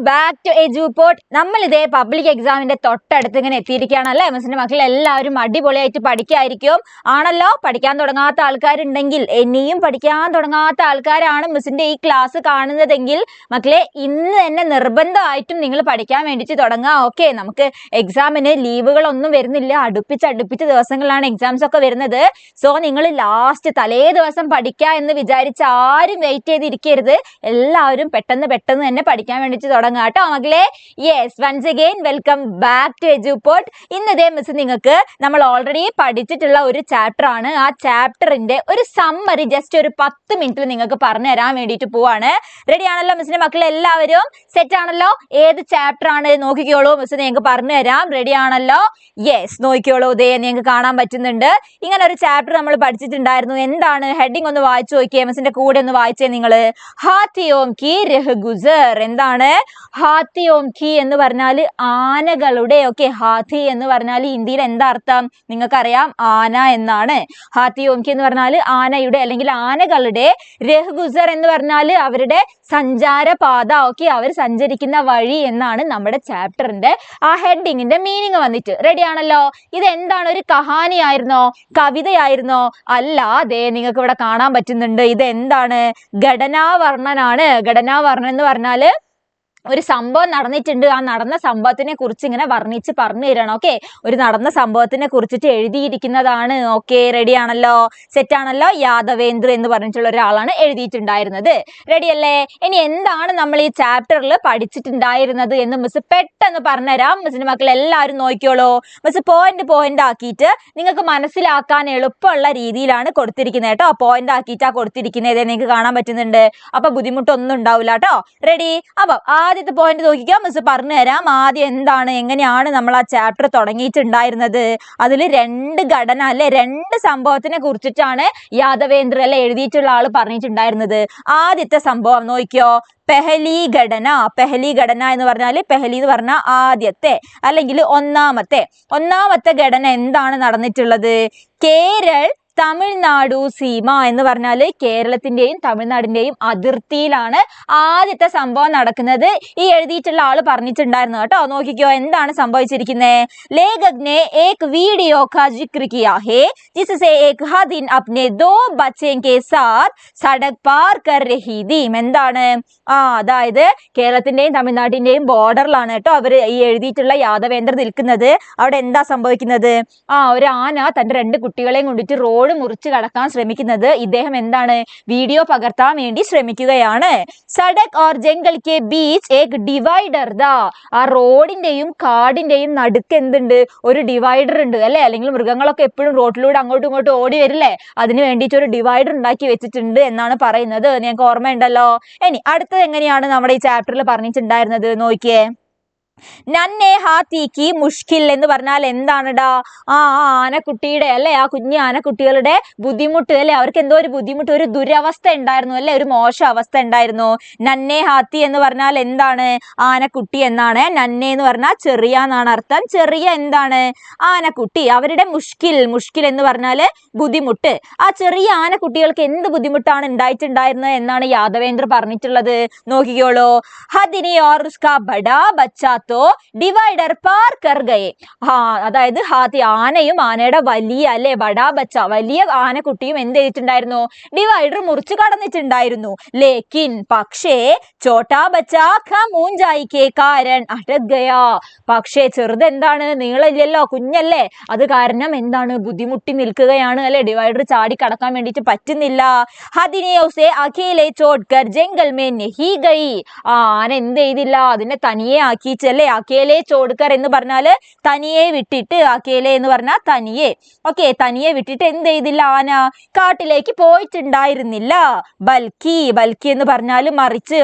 Back to Eduport. നമ്മൾ ഇതേ public എക്സാമിന്റെ തൊട്ടടുത്ത് ഇങ്ങനെ എത്തിയിരിക്കുകയാണ് അല്ലേ. മിസ്സിന്റെ മക്കൾ എല്ലാവരും അടിപൊളിയായിട്ട് പഠിക്കായിരിക്കും ആണല്ലോ. പഠിക്കാൻ തുടങ്ങാത്ത ആൾക്കാരുണ്ടെങ്കിൽ, ഇനിയും പഠിക്കാൻ തുടങ്ങാത്ത ആൾക്കാരാണ് മിസ്സിന്റെ ഈ ക്ലാസ് കാണുന്നതെങ്കിൽ മക്കളെ ഇന്ന് തന്നെ നിർബന്ധമായിട്ടും നിങ്ങൾ പഠിക്കാൻ വേണ്ടിയിട്ട് തുടങ്ങുക. ഓക്കെ, നമുക്ക് എക്സാമിന് ലീവുകളൊന്നും വരുന്നില്ല, അടുപ്പിച്ച് ദിവസങ്ങളാണ് എക്സാംസ് ഒക്കെ വരുന്നത്. സോ നിങ്ങൾ ലാസ്റ്റ് തലേ ദിവസം പഠിക്കുക എന്ന് വിചാരിച്ച് ആരും വെയിറ്റ് ചെയ്തിരിക്കരുത്. എല്ലാവരും പെട്ടെന്ന് തന്നെ പഠിക്കാൻ വേണ്ടിട്ട് തുടങ്ങുക കേട്ടോ മക്കളെ. Yes, once again welcome back to Eduport. ഇന്നതേ മിസ് നിങ്ങൾക്ക് നമ്മൾ ഓൾറെഡി പഠിച്ചിട്ടുള്ള ഒരു ചാപ്റ്റർ ആണ്. ആ ചാപ്റ്ററിന്റെ ഒരു സമ്മറി ജസ്റ്റ് ഒരു 10 മിനിറ്റിൽ നിങ്ങൾക്ക് പറഞ്ഞു തരാൻ വേണ്ടിയിട്ട് പോവാണ്. റെഡി ആണല്ലോ മിസ്സിന്റെ മക്കൾ എല്ലാവരും? സെറ്റ് ആണല്ലോ? ഏത് ചാപ്റ്റർ ആണ് നോക്കിക്കോളൂ, മിസ് നിങ്ങൾക്ക് പറഞ്ഞു തരാം. റെഡി ആണല്ലോ? യെസ്, നോക്കിക്കോളൂ. ഇതേ നിങ്ങൾക്ക് കാണാൻ പറ്റുന്നുണ്ട്. ഇങ്ങനെ ഒരു ചാപ്റ്റർ നമ്മൾ പഠിച്ചിട്ടുണ്ടായിരുന്നു. എന്താണ് ഹെഡിങ് ഒന്ന് വായിച്ചു നോക്കിയേ, മിസ്സിന്റെ കൂടെ ഒന്ന് വായിച്ചേ നിങ്ങൾ. ഹാത്തിയോം കി രഹ് ഗുസർ. എന്താണ് ഹാത്തിയോം കി എന്ന് പറഞ്ഞാൽ ആനകളുടെ. ഓക്കെ, ഹാത്തി എന്ന് പറഞ്ഞാൽ ഹിന്ദിയിൽ എന്താ അർത്ഥം നിങ്ങൾക്കറിയാം? ആന എന്നാണ്. ഹാത്തിയോം കി എന്ന് പറഞ്ഞാൽ ആനയുടെ അല്ലെങ്കിൽ ആനകളുടെ. രഹ് ഗുസർ എന്ന് പറഞ്ഞാൽ അവരുടെ സഞ്ചാരപാത. ഓക്കെ, അവർ സഞ്ചരിക്കുന്ന വഴി എന്നാണ് നമ്മുടെ ചാപ്റ്ററിന്റെ ആ ഹെഡിങ്ങിന്റെ മീനിങ് വന്നിട്ട്. റെഡി ആണല്ലോ? ഇത് എന്താണ്, ഒരു കഹാനി ആയിരുന്നോ, കവിതയായിരുന്നോ? അല്ല, ദേ നിങ്ങൾക്ക് ഇവിടെ കാണാൻ പറ്റുന്നുണ്ട്. ഇത് എന്താണ്? ഘടനാവർണ്ണനാണ്. ഘടനാവർണ്ണൻ എന്ന് പറഞ്ഞാല് ഒരു സംഭവം നടന്നിട്ടുണ്ട്, ആ നടന്ന സംഭവത്തിനെ കുറിച്ച് ഇങ്ങനെ വർണ്ണിച്ച് പറഞ്ഞു തരണം. ഓക്കെ, ഒരു നടന്ന സംഭവത്തിനെ കുറിച്ചിട്ട് എഴുതിയിരിക്കുന്നതാണ്. ഓക്കെ, റെഡി ആണല്ലോ? സെറ്റ് ആണല്ലോ? യാദവേന്ദ്ര എന്ന് പറഞ്ഞിട്ടുള്ള ഒരാളാണ് എഴുതിയിട്ടുണ്ടായിരുന്നത്. റെഡി അല്ലേ? ഇനി എന്താണ് നമ്മൾ ഈ ചാപ്റ്ററിൽ പഠിച്ചിട്ടുണ്ടായിരുന്നത് എന്ന് മിസ് പെട്ടെന്ന് പറഞ്ഞുതരാം. മിസ്സിന്റെ മക്കൾ എല്ലാവരും നോക്കിയോളൂ. മിസ് പോയിന്റ് ആക്കിയിട്ട് നിങ്ങൾക്ക് മനസ്സിലാക്കാൻ എളുപ്പമുള്ള രീതിയിലാണ് കൊടുത്തിരിക്കുന്നത് കേട്ടോ. പോയിന്റ് ആക്കിയിട്ടാ കൊടുത്തിരിക്കുന്നത്, നിങ്ങൾക്ക് കാണാൻ പറ്റുന്നുണ്ട്. അപ്പൊ ബുദ്ധിമുട്ടൊന്നും ഉണ്ടാവില്ല കേട്ടോ. റെഡി? അപ്പൊ ആദ്യത്തെ പോയിന്റ് നോക്കിക്കോ, മിസ് പറഞ്ഞു തരാം. ആദ്യം എന്താണ്, എങ്ങനെയാണ് നമ്മൾ ആ ചാപ്റ്റർ തുടങ്ങിയിട്ടുണ്ടായിരുന്നത്? അതിൽ 2 ഘടന അല്ലെ, 2 സംഭവത്തിനെ കുറിച്ചിട്ടാണ് യാദവേന്ദ്ര അല്ലെ എഴുതിയിട്ടുള്ള ആള് പറഞ്ഞിട്ടുണ്ടായിരുന്നത്. ആദ്യത്തെ സംഭവം നോക്കിയോ, പെഹലി ഘടന എന്ന് പറഞ്ഞാൽ, പെഹലി എന്ന് പറഞ്ഞാൽ ആദ്യത്തെ അല്ലെങ്കിൽ ഒന്നാമത്തെ ഘടന എന്താണ് നടന്നിട്ടുള്ളത്? കേരൾ തമിഴ്നാടു സീമ എന്ന് പറഞ്ഞാൽ കേരളത്തിന്റെയും തമിഴ്നാടിന്റെയും അതിർത്തിയിലാണ് ആദ്യത്തെ സംഭവം നടക്കുന്നത്. ഈ എഴുതിയിട്ടുള്ള ആള് പറഞ്ഞിട്ടുണ്ടായിരുന്നു കേട്ടോ. നോക്കിക്കോ, എന്താണ് സംഭവിച്ചിരിക്കുന്നത്? ലേഖക് ने एक वीडियो का जिक्र किया है जिससे एक हदिन अपने 2 बच्चे के साथ सड़क पार कर रही थी. എന്താണ്? അതായത് കേരളത്തിന്റെയും തമിഴ്നാട്ടിന്റെയും ബോർഡറിലാണ് കേട്ടോ അവർ ഈ എഴുതിയിട്ടുള്ള യാദവേന്ദ്ര നിൽക്കുന്നത്. അവിടെ എന്താ സംഭവിക്കുന്നത്? ഒരു ആന തന്റെ 2 കുട്ടികളെയും കൊണ്ടിട്ട് റോഡ് മുറിച്ച് കടക്കാൻ ശ്രമിക്കുന്നത് ഇദ്ദേഹം എന്താണ് വീഡിയോ പകർത്താൻ വേണ്ടി ശ്രമിക്കുകയാണ്. Sadak or jungle K beach Ek divider ദാ. ആ റോഡിന്റെയും കാടിന്റെയും നടുക്ക് എന്തുണ്ട്? ഒരു ഡിവൈഡർ ഉണ്ട് അല്ലെ. അല്ലെങ്കിൽ മൃഗങ്ങളൊക്കെ എപ്പോഴും റോഡിലൂടെ അങ്ങോട്ടും ഇങ്ങോട്ടും ഓടി വരില്ലേ, അതിന് വേണ്ടിയിട്ട് ഒരു ഡിവൈഡർ ഉണ്ടാക്കി വെച്ചിട്ടുണ്ട് എന്നാണ് പറയുന്നത്. നിങ്ങൾക്ക് ഓർമ്മയുണ്ടല്ലോ? ഇനി അടുത്തത് എങ്ങനെയാണ് നമ്മുടെ ഈ ചാപ്റ്ററിൽ പറഞ്ഞിട്ടുണ്ടായിരുന്നത് നോക്കിയേ. നന്നെ ഹാത്തിക്ക് മുഷ്കിൽ എന്ന് പറഞ്ഞാൽ എന്താണിടാ? ആനക്കുട്ടിയുടെ അല്ലെ, ആ കുഞ്ഞു ആനക്കുട്ടികളുടെ ബുദ്ധിമുട്ട് അല്ലെ, അവർക്ക് എന്തോ ഒരു ബുദ്ധിമുട്ട്, ഒരു ദുരവസ്ഥ ഉണ്ടായിരുന്നു അല്ലെ, ഒരു മോശം അവസ്ഥ ഉണ്ടായിരുന്നു. നന്നെ ഹാത്തി എന്ന് പറഞ്ഞാൽ എന്താണ്? ആനക്കുട്ടി എന്നാണ്. നന്നെ എന്ന് പറഞ്ഞാൽ ചെറിയ എന്നാണ് അർത്ഥം. ചെറിയ എന്താണ്? ആനക്കുട്ടി. അവരുടെ മുഷ്കിൽ എന്ന് പറഞ്ഞാല് ബുദ്ധിമുട്ട്. ആ ചെറിയ ആനക്കുട്ടികൾക്ക് എന്ത് ബുദ്ധിമുട്ടാണ് ഉണ്ടായിട്ടുണ്ടായിരുന്നത് എന്നാണ് യാദവേന്ദ്ര പറഞ്ഞിട്ടുള്ളത്. നോക്കിക്കോളൂ. ഹദിനി ഓർ ഉസ്കാ ബഡാ ബച്ചാ ഡിവൈഡർ പാർ കർ ഗയേ. അതായത് ഹാത്തി, ആനയും ആനയുടെ വലിയ അല്ലെ ബടാ ബച്ച, വലിയ ആനക്കുട്ടിയും എന്ത് ചെയ്തിട്ടുണ്ടായിരുന്നു? ഡിവൈഡർ മുറിച്ച് കടന്നിട്ടുണ്ടായിരുന്നു. ലേക്കിൻ പക്ഷേ ചോട്ടാ ബച്ച ഊഞ്ചായി കെ കാരൻ അടക് ഗയാ. പക്ഷേ ചെറുത് എന്താണ്? നീളമില്ലല്ലോ, കുഞ്ഞല്ലേ, അത് കാരണം എന്താണ്? ബുദ്ധിമുട്ടി നിൽക്കുകയാണ് അല്ലെ, ഡിവൈഡർ ചാടി കടക്കാൻ വേണ്ടിയിട്ട് പറ്റുന്നില്ല. ഹദിനെ ഉസേ അഖേലെ ചോട് കർ ജംഗൽ മേ നഹി ഗയി. ആന എന്ത് ചെയ്തില്ല? അതിനെ തനിയെ ആക്കിച്ചല്ലേ. അക്കേലെ ചോടുക്കർ എന്ന് പറഞ്ഞാല് തനിയെ വിട്ടിട്ട്, അക്കേലെ എന്ന് പറഞ്ഞാൽ തനിയെ. ഓക്കെ, തനിയെ വിട്ടിട്ട് എന്ത് ചെയ്തില്ല? ആന കാട്ടിലേക്ക് പോയിട്ടുണ്ടായിരുന്നില്ല. ബൽക്കി എന്ന് പറഞ്ഞാല് മറിച്ച്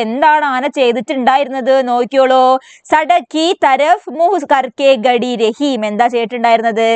എന്താണ് ആന ചെയ്തിട്ടുണ്ടായിരുന്നത്? നോക്കിയോളൂ. സഡക് കി തരഫ് മുഹ് കർക്കെ ഗഡി രഹീം. എന്താ ചെയ്തിട്ടുണ്ടായിരുന്നത്?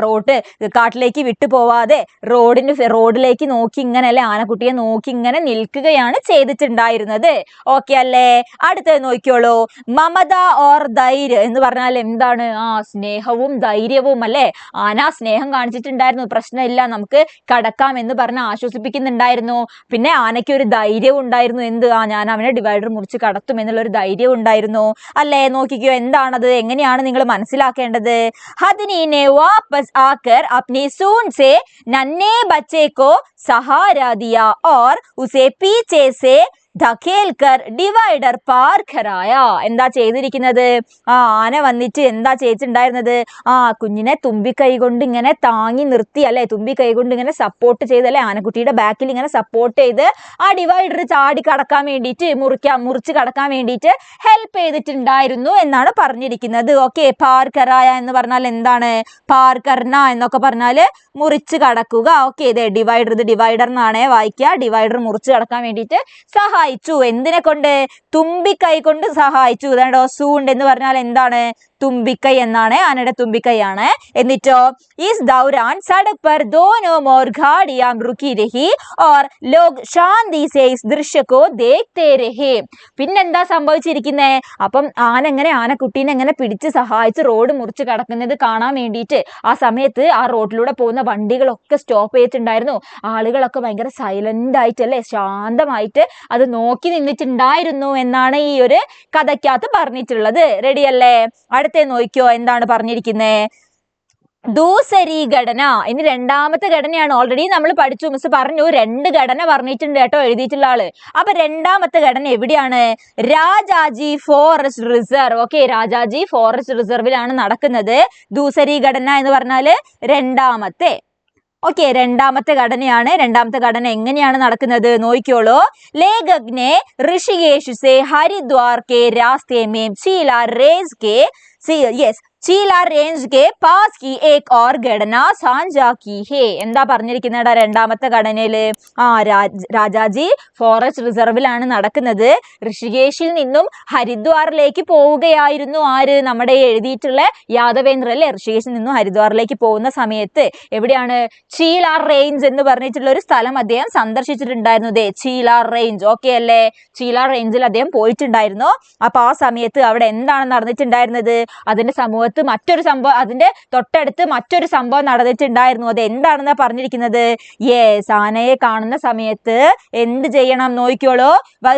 റോഡ് കാട്ടിലേക്ക് വിട്ടു പോവാതെ റോഡിലേക്ക് നോക്കി ഇങ്ങനെ അല്ലെ ആനക്കുട്ടിയെ നോക്കി ഇങ്ങനെ നിൽക്കുകയാണ് ചെയ്തിട്ടുണ്ടായിരുന്നത്. ഓക്കെ അല്ലേ? അടുത്തത് നോക്കിയോളൂ. മമത ഓർ ധൈര്യ എന്ന് പറഞ്ഞാൽ എന്താണ്? സ്നേഹവും ധൈര്യവും അല്ലെ. ആന സ്നേഹം കാണിച്ചിട്ടുണ്ടായിരുന്നു, പ്രശ്നമില്ല നമുക്ക് കടക്കാം എന്ന് പറഞ്ഞ് ആശ്വസിപ്പിക്കുന്നുണ്ടായിരുന്നു. പിന്നെ ആനയ്ക്ക് ഒരു ധൈര്യവും ഉണ്ടായിരുന്നു. എന്ത്? ഞാൻ അവനെ ഡിവൈഡർ മുറിച്ച് കടത്തും എന്നുള്ളൊരു ധൈര്യം ഉണ്ടായിരുന്നു അല്ലേ? നോക്കിക്കോ, എന്താണത്, എങ്ങനെയാണ് നിങ്ങൾ മനസ്സിലാക്കേണ്ടത്? ഹദിനീനെ वापस आकर अपने सूंड से नन्हे बच्चे को सहारा दिया और उसे पीछे से ധക്കേൽക്കർ ഡിവൈഡർ പാർ ഖരായ. എന്താ ചെയ്തിരിക്കുന്നത്? ആന വന്നിട്ട് എന്താ ചെയ്തിട്ടുണ്ടായിരുന്നത്? കുഞ്ഞിനെ തുമ്പിക്കൈ കൊണ്ട് ഇങ്ങനെ താങ്ങി നിർത്തി അല്ലെ, തുമ്പിക്കൈ കൊണ്ട് ഇങ്ങനെ സപ്പോർട്ട് ചെയ്ത് അല്ലെ, ആനക്കുട്ടിയുടെ ബാക്കിൽ ഇങ്ങനെ സപ്പോർട്ട് ചെയ്ത് ആ ഡിവൈഡർ ചാടി കടക്കാൻ വേണ്ടിയിട്ട് മുറിച്ച് കടക്കാൻ വേണ്ടിയിട്ട് ഹെൽപ്പ് ചെയ്തിട്ടുണ്ടായിരുന്നു എന്നാണ് പറഞ്ഞിരിക്കുന്നത്. ഓക്കെ, പാർ ഖരായ എന്ന് പറഞ്ഞാൽ എന്താണ്? പാർ കർണ എന്നൊക്കെ പറഞ്ഞാല് മുറിച്ച് കടക്കുക. ഓക്കെ, ഇത് ഡിവൈഡർ എന്നാണ് വായിക്കുക. ഡിവൈഡർ മുറിച്ച് കടക്കാൻ വേണ്ടിയിട്ട് സഹായിച്ചു. എന്തിനെ കൊണ്ട്? തുമ്പിക്കൈ കൊണ്ട് സഹായിച്ചു. ഇതാണ്ടോ, സൂണ്ട് എന്ന് പറഞ്ഞാൽ എന്താണ്? തുമ്പിക്കൈ എന്നാണ്, ആനയുടെ തുമ്പിക്കൈയാണ്. എന്നിട്ടോ ഇസ് ദൗരാൻ സഡക് പർ ദോനോ മോർ ഗാഡിയാം റുക്കി രഹി ഓർ ലോഗ് ശാന്തി സേ ഇസ് ദൃശ്യ കോ ദേഖ്തേ രഹേ. പിന്നെന്താ സംഭവിച്ചിരിക്കുന്നേ? അപ്പം ആനക്കുട്ടീനെ എങ്ങനെ പിടിച്ച് സഹായിച്ച് റോഡ് മുറിച്ച് കടക്കുന്നത് കാണാൻ വേണ്ടിയിട്ട് ആ സമയത്ത് ആ റോഡിലൂടെ പോകുന്ന വണ്ടികളൊക്കെ സ്റ്റോപ്പ് ചെയ്തിട്ടുണ്ടായിരുന്നു. ആളുകളൊക്കെ ഭയങ്കര സൈലന്റ് ആയിട്ടല്ലേ, ശാന്തമായിട്ട് അത് നോക്കി നിന്നിട്ടുണ്ടായിരുന്നു എന്നാണ് ഈ ഒരു കഥയ്ക്കകത്ത് പറഞ്ഞിട്ടുള്ളത്. റെഡിയല്ലേ? അടുത്ത നോക്കിയോ, എന്താണ് പറഞ്ഞിരിക്കുന്നത്? ദൂസരി ഘടന. ഇനി രണ്ടാമത്തെ ഘടനയാണ്. ഓൾറെഡി നമ്മൾ പഠിച്ചു, മിസ് പറഞ്ഞു 2 ഘടന പറഞ്ഞിട്ടുണ്ട് കേട്ടോ എഴുതിയിട്ടുള്ള ആള്. അപ്പൊ രണ്ടാമത്തെ ഘടന എവിടെയാണ്? Rajaji forest reserve. Okay, Rajaji forest റിസർവിലാണ് നടക്കുന്നത്. ദൂസരി ഘടന എന്ന് പറഞ്ഞാല് രണ്ടാമത്തെ. ഓക്കെ, രണ്ടാമത്തെ ഘടനയാണ്. രണ്ടാമത്തെ ഘടന എങ്ങനെയാണ് നടക്കുന്നത് നോക്കിയോളൂ. ലേഖക് ഋഷികേശ് സെ ഹരിദ്വാർ കെ രാസ്തേ മേം ചീല റേഞ്ച് കെ ചീല റേഞ്ച് കെ പാസ് की एक और घटना साझा की है. എന്താ പറഞ്ഞിരിക്കുന്നത് രണ്ടാമത്തെ ഘടനയില്? രാജാജി ഫോറസ്റ്റ് റിസർവിലാണ് നടക്കുന്നത്. ഋഷികേശിൽ നിന്നും ഹരിദ്വാറിലേക്ക് പോവുകയായിരുന്നു ആര്? നമ്മുടെ എഴുതിയിട്ടുള്ള യാദവേന്ദ്ര അല്ലെ. ഋഷികേശിൽ നിന്നും ഹരിദ്വാറിലേക്ക് പോകുന്ന സമയത്ത് എവിടെയാണ്? ചീലാർ റേഞ്ച് എന്ന് പറഞ്ഞിട്ടുള്ള ഒരു സ്ഥലം അദ്ദേഹം സന്ദർശിച്ചിട്ടുണ്ടായിരുന്നു. ചീലാർ റേഞ്ച്. ഓക്കെ അല്ലേ? ചീലാർ റേഞ്ചിൽ അദ്ദേഹം പോയിട്ടുണ്ടായിരുന്നു. അപ്പൊ ആ സമയത്ത് അവിടെ എന്താണ് നടന്നിട്ടുണ്ടായിരുന്നത്? അതിന്റെ മറ്റൊരു സംഭവം, അതിന്റെ തൊട്ടടുത്ത് മറ്റൊരു സംഭവം നടന്നിട്ടുണ്ടായിരുന്നു. അത് എന്താണെന്നാ പറഞ്ഞിരിക്കുന്നത്? യെസ്, ആനയെ കാണുന്ന സമയത്ത് എന്ത് ചെയ്യണം നോക്കിയോളൂ.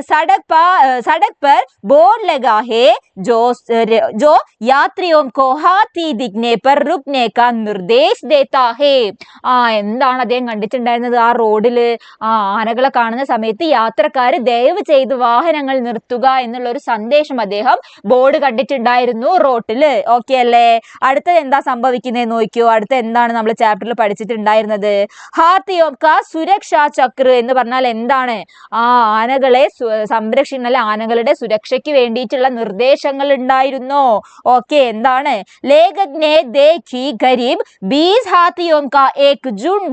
സഡക് പർ ബോർഡ് ലഗാ ഹേ ജോ യാത്രിയോം കോ ഹാത്തി ദിഖ്നെ പർ റുക്നെ കാ നിർദ്ദേശ് ദേതാ ഹേ. എന്താണ് അദ്ദേഹം കണ്ടിട്ടുണ്ടായിരുന്നത്? ആ റോഡില് ആനകളെ കാണുന്ന സമയത്ത് യാത്രക്കാര് ദയവ് ചെയ്ത് വാഹനങ്ങൾ നിർത്തുക എന്നുള്ള ഒരു സന്ദേശം അദ്ദേഹം ബോർഡ് കണ്ടിട്ടുണ്ടായിരുന്നു റോഡില്. ഓക്കെ അല്ലേ? അടുത്തത് എന്താ സംഭവിക്കുന്നത് നോക്കിയോ. അടുത്ത എന്താണ് നമ്മൾ ചാപ്റ്ററിൽ പഠിച്ചിട്ടുണ്ടായിരുന്നത്? ഹാത്തിയോം കാ സുരക്ഷാ ചക്ര എന്ന് പറഞ്ഞാൽ എന്താണ്? ആനകളെ സംരക്ഷിക്കുന്ന അല്ലെ, ആനകളുടെ സുരക്ഷയ്ക്ക് വേണ്ടിയിട്ടുള്ള നിർദ്ദേശങ്ങൾ ഉണ്ടായിരുന്നു. ഓക്കെ, എന്താണ്? ലേഖക് ने देखी करीब 20 हाथियों का एक झुंड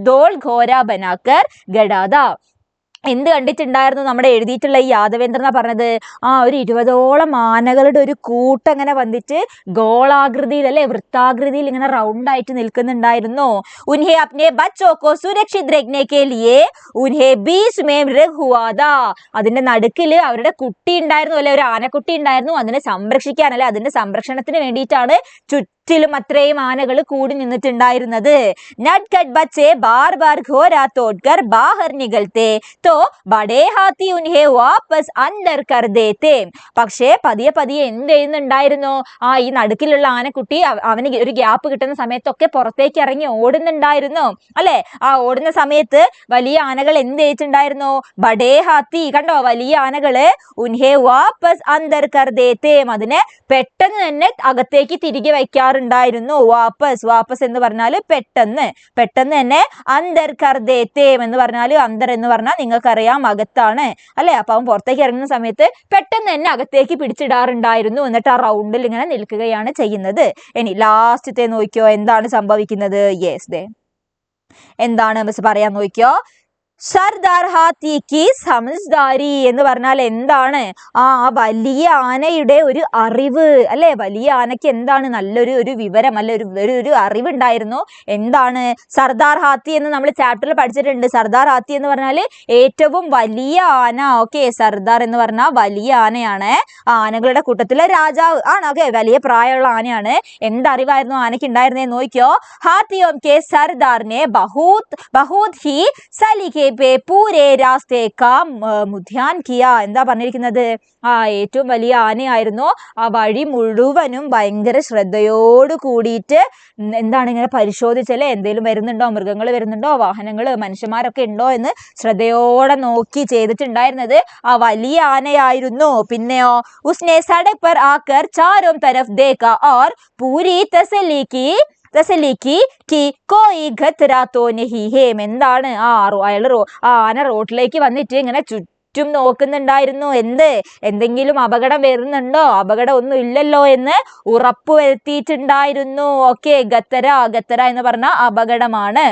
गोल घोड़ा बनाकर गड़ा था. എന്ത് കണ്ടിട്ടുണ്ടായിരുന്നു? നമ്മുടെ എഴുതിയിട്ടുള്ള ഈ യാദവേന്ദ്രനാ പറഞ്ഞത് ഒരു 20ഓളം ആനകളുടെ ഒരു കൂട്ടങ്ങനെ വന്നിട്ട് ഗോളാകൃതിയിൽ അല്ലെ, വൃത്താകൃതിയിൽ ഇങ്ങനെ റൗണ്ട് ആയിട്ട് നിൽക്കുന്നുണ്ടായിരുന്നു. ഉൻഹെ അപ്നെ ബച്ചോ കോ സുരക്ഷിത് രഖ്നെ കെ ലിയേ ഉൻഹെ ബീച്ച് മേ രഖ് ഹുവാ താ. അതിന്റെ നടുക്കില് അവരുടെ കുട്ടി ഉണ്ടായിരുന്നു അല്ലെ, ഒരു ആനക്കുട്ടി ഉണ്ടായിരുന്നു. അതിനെ സംരക്ഷിക്കാൻ അല്ലെ, അതിന്റെ സംരക്ഷണത്തിന് വേണ്ടിയിട്ടാണ് ചുറ്റിലും അത്രയും ആനകൾ കൂടി നിന്നിട്ടുണ്ടായിരുന്നത്. നട്കട്ട് ബച്ചെ ബാർ ബാർ ഘോര തോഡ്കർ ബാഹർ നികൽത്തെ തോ ബഡേ ഹാത്തി ഉൻഹെ വാപ്പസ് അന്തർ കർ ദേത്തെ. പക്ഷേ പതിയെ പതിയെ എന്ത് ചെയ്യുന്നുണ്ടായിരുന്നു? ഈ നടുക്കിലുള്ള ആനക്കുട്ടി അവന് ഒരു ഗ്യാപ്പ് കിട്ടുന്ന സമയത്തൊക്കെ പുറത്തേക്ക് ഇറങ്ങി ഓടുന്നുണ്ടായിരുന്നു അല്ലെ. ഓടുന്ന സമയത്ത് വലിയ ആനകൾ എന്ത് ചെയ്തിട്ടുണ്ടായിരുന്നു? ബഡേ ഹാത്തി, കണ്ടോ, വലിയ ആനകള് ഉൻഹെ വാപ്പസ് അന്തർ കർ ദേത്തെ, അതിനെ പെട്ടെന്ന് തന്നെ അകത്തേക്ക് തിരികെ വയ്ക്കാറുണ്ടായിരുന്നു. വാപ്പസ് എന്ന് പറഞ്ഞാല് പെട്ടെന്ന് തന്നെ. അന്തർ കർ ദേത്തെ എന്ന് പറഞ്ഞാല്, അന്തർ എന്ന് പറഞ്ഞാൽ നിങ്ങൾക്കറിയാം അകത്താണ് അല്ലെ. അപ്പൊ അവൻ പുറത്തേക്ക് ഇറങ്ങുന്ന സമയത്ത് പെട്ടെന്ന് തന്നെ അകത്തേക്ക് പിടിച്ചിടാറുണ്ടായിരുന്നു. എന്നിട്ട് ആ റൗണ്ടിൽ ഇങ്ങനെ നിൽക്കുകയാണ് ചെയ്യുന്നത്. ഇനി ലാസ്റ്റത്തെ നോക്കിയോ, എന്താണ് സംഭവിക്കുന്നത്? യെസ്, എന്താണ് മിസ് പറയാൻ നോക്കിയോ. സർദാർ ഹാത്തി കി സമജ്ദാരി എന്ന് പറഞ്ഞാൽ എന്താണ്? വലിയ ആനയുടെ ഒരു അറിവ് അല്ലെ? വലിയ ആനയ്ക്ക് എന്താണ്? നല്ലൊരു വിവരം അല്ലെ? ഒരു അറിവുണ്ടായിരുന്നു. എന്താണ് സർദാർ ഹാത്തി എന്ന് നമ്മൾ ചാപ്റ്ററിൽ പഠിച്ചിട്ടുണ്ട്. സർദാർ ഹാത്തി എന്ന് പറഞ്ഞാൽ ഏറ്റവും വലിയ ആന. ഓക്കെ, സർദാർ എന്ന് പറഞ്ഞാൽ വലിയ ആനയാണ്. ആനകളുടെ കൂട്ടത്തിലെ രാജാവ് ആണ്. ഓക്കെ, വലിയ പ്രായമുള്ള ആനയാണ്. എന്തറിവായിരുന്നു ആനയ്ക്ക് ഉണ്ടായിരുന്നേ നോക്കിയോ. ഹാത്തിയോം കെ സർദാറിനെ ബഹൂത് ഹി സലിഖെ പൂരേ രാസ്തേ കാ മുധ്യാൻ കിയ. എന്താ പറഞ്ഞിരിക്കുന്നത്? ഏറ്റവും വലിയ ആനയായിരുന്നു. ആ വഴി മുഴുവനും ഭയങ്കര ശ്രദ്ധയോട് കൂടിയിട്ട് എന്താണ് ഇങ്ങനെ പരിശോധിച്ചല്ലേ, എന്തെങ്കിലും വരുന്നുണ്ടോ, മൃഗങ്ങൾ വരുന്നുണ്ടോ, വാഹനങ്ങൾ, മനുഷ്യന്മാരൊക്കെ ഉണ്ടോ എന്ന് ശ്രദ്ധയോടെ നോക്കി ചെയ്തിട്ടുണ്ടായിരുന്നത് ആ വലിയ ആനയായിരുന്നു. പിന്നെയോ ഉസ്നെ സഡക് പർ ആകർ ചാരോം തരഫ് ദേഖാ और पूरी തസല്ലി കി കോയി ഖത്രാ തോ നഹി ഹേ. എന്താണ് ആന റോഡിലേക്ക് വന്നിട്ട് ഇങ്ങനെ ചുറ്റും നോക്കുന്നുണ്ടായിരുന്നു. എന്തെങ്കിലും അപകടം വരുന്നുണ്ടോ, അപകടം ഒന്നും ഇല്ലല്ലോ എന്ന് ഉറപ്പ് വരുത്തിയിട്ടുണ്ടായിരുന്നു. ഓക്കെ, ഗത്തര എന്ന് പറഞ്ഞാൽ അപകടമാണ്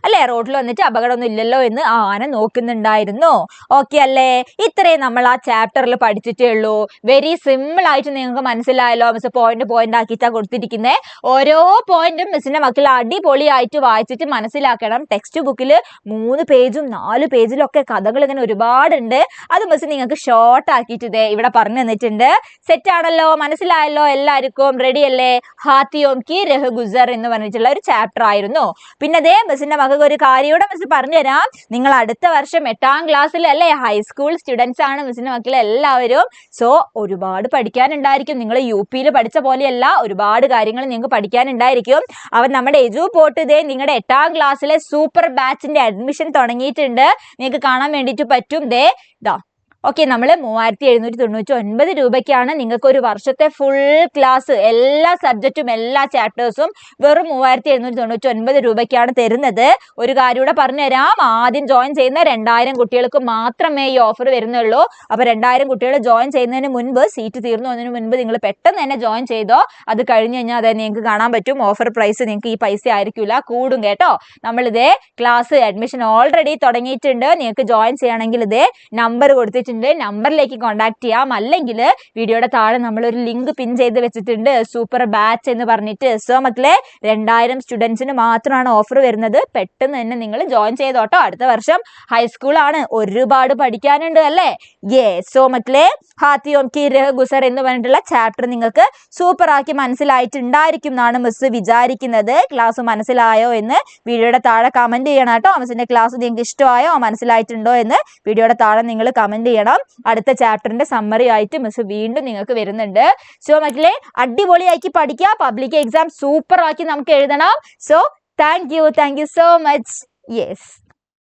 അല്ലെ? റോഡിൽ വന്നിട്ട് അപകടമൊന്നും ഇല്ലല്ലോ എന്ന് ആന നോക്കുന്നുണ്ടായിരുന്നു. ഓക്കെ അല്ലേ? ഇത്രയും നമ്മൾ ആ ചാപ്റ്ററിൽ പഠിച്ചിട്ടേ ഉള്ളൂ. വെരി സിമ്പിൾ ആയിട്ട് നിങ്ങൾക്ക് മനസ്സിലായല്ലോ. മിസ് പോയിന്റ് ആക്കിയിട്ടാ കൊടുത്തിരിക്കുന്നത്. ഓരോ പോയിന്റും മിസ്സിന്റെ മക്കൾ അടിപൊളിയായിട്ട് വായിച്ചിട്ട് മനസ്സിലാക്കണം. ടെക്സ്റ്റ് ബുക്കിൽ 3 പേജും 4 പേജിലും ഒക്കെ കഥകൾ ഇങ്ങനെ ഒരുപാടുണ്ട്. അത് മിസ് നിങ്ങൾക്ക് ഷോർട്ട് ആക്കിയിട്ട് ഇവിടെ പറഞ്ഞു തന്നിട്ടുണ്ട്. സെറ്റ് ആണല്ലോ? മനസ്സിലായല്ലോ എല്ലാവർക്കും? റെഡി അല്ലേ? ഹാത്തിയോം കി രഹ് ഗുസർ എന്ന് പറഞ്ഞിട്ടുള്ള ഒരു ചാപ്റ്റർ ആയിരുന്നു. പിന്നെ അതേ മിസ്സിന്റെ മകൾക്ക് ഒരു കാര്യൂടെ മിസ് പറഞ്ഞുതരാം. നിങ്ങൾ അടുത്ത വർഷം 8ാം ക്ലാസ്സിൽ അല്ലേ, ഹൈസ്കൂൾ സ്റ്റുഡൻസ് ആണ് മിസ്സിന്റെ മക്കൾ എല്ലാവരും. സോ ഒരുപാട് പഠിക്കാനുണ്ടായിരിക്കും. നിങ്ങൾ UP പഠിച്ച പോലെയല്ല, ഒരുപാട് കാര്യങ്ങൾ നിങ്ങൾക്ക് പഠിക്കാനുണ്ടായിരിക്കും. അവൻ നമ്മുടെ എജുപോർട്ട് നിങ്ങളുടെ 8ാം ക്ലാസ്സിലെ സൂപ്പർ ബാച്ചിന്റെ അഡ്മിഷൻ തുടങ്ങിയിട്ടുണ്ട്. നിങ്ങൾക്ക് കാണാൻ വേണ്ടിയിട്ട് പറ്റും. ഓക്കെ, നമ്മൾ 3799 രൂപയ്ക്കാണ് നിങ്ങൾക്ക് ഒരു വർഷത്തെ ഫുൾ ക്ലാസ് എല്ലാ സബ്ജക്റ്റും എല്ലാ ചാപ്റ്റേഴ്സും വെറും 3799 രൂപയ്ക്കാണ് തരുന്നത്. ഒരു കാര്യം കൂടെ പറഞ്ഞുതരാം. ആദ്യം ജോയിൻ ചെയ്യുന്ന 2000 കുട്ടികൾക്ക് മാത്രമേ ഈ ഓഫർ വരുന്നുള്ളൂ. അപ്പൊ 2000 കുട്ടികൾ ജോയിൻ ചെയ്യുന്നതിന് മുൻപ്, സീറ്റ് തീർന്നു അതിന് മുൻപ് നിങ്ങൾ പെട്ടെന്ന് തന്നെ ജോയിൻ ചെയ്തോ. അത് കഴിഞ്ഞ് കഴിഞ്ഞാൽ അതെ നിങ്ങൾക്ക് കാണാൻ പറ്റും ഓഫർ പ്രൈസ് നിങ്ങൾക്ക് ഈ പൈസ ആയിരിക്കില്ല, കൂടും കേട്ടോ. നമ്മളിതേ ക്ലാസ് അഡ്മിഷൻ ഓൾറെഡി തുടങ്ങിയിട്ടുണ്ട്. നിങ്ങൾക്ക് ജോയിൻ ചെയ്യണമെങ്കിൽ ഇതേ നമ്പർ കൊടുത്തിട്ടുണ്ട്. നമ്പറിലേക്ക് കോൺടാക്ട് ചെയ്യാം. അല്ലെങ്കിൽ വീഡിയോയുടെ താഴെ നമ്മളൊരു ലിങ്ക് പിൻ ചെയ്ത് വെച്ചിട്ടുണ്ട്, സൂപ്പർ ബാച്ച് എന്ന് പറഞ്ഞിട്ട്. സോ മക്കളെ, 2000 സ്റ്റുഡൻസിന് മാത്രമാണ് ഓഫർ വരുന്നത്. പെട്ടെന്ന് തന്നെ നിങ്ങൾ ജോയിൻ ചെയ്തോട്ടോ. അടുത്ത വർഷം ഹൈസ്കൂൾ ആണ്, ഒരുപാട് പഠിക്കാനുണ്ട് അല്ലേ? സോ മക്കളെ, ഹാത്തിയോം കി രഹ് ഗുസർ എന്ന് പറഞ്ഞിട്ടുള്ള ചാപ്റ്റർ നിങ്ങൾക്ക് സൂപ്പർ ആക്കി മനസ്സിലായിട്ടുണ്ടായിരിക്കും എന്നാണ് മിസ് വിചാരിക്കുന്നത്. ക്ലാസ് മനസ്സിലായോ എന്ന് വീഡിയോയുടെ താഴെ കമന്റ് ചെയ്യണം കേട്ടോ. മിസ്സിന്റെ ക്ലാസ് നിങ്ങൾക്ക് ഇഷ്ടമായോ, മനസ്സിലായിട്ടുണ്ടോ എന്ന് വീഡിയോയുടെ താഴെ നിങ്ങൾ കമന്റ് ചെയ്യണം. അടുത്ത ചാപ്റ്ററിന്റെ സമ്മറി ആയിട്ട് മിസ് വീണ്ടും നിങ്ങൾക്ക് വരുന്നുണ്ട്. സോ മക്കളെ, അടിപൊളിയാക്കി പഠിക്കുക. പബ്ലിക് എക്സാം സൂപ്പർ ആക്കി നമുക്ക് എഴുതണം. So thank you so much.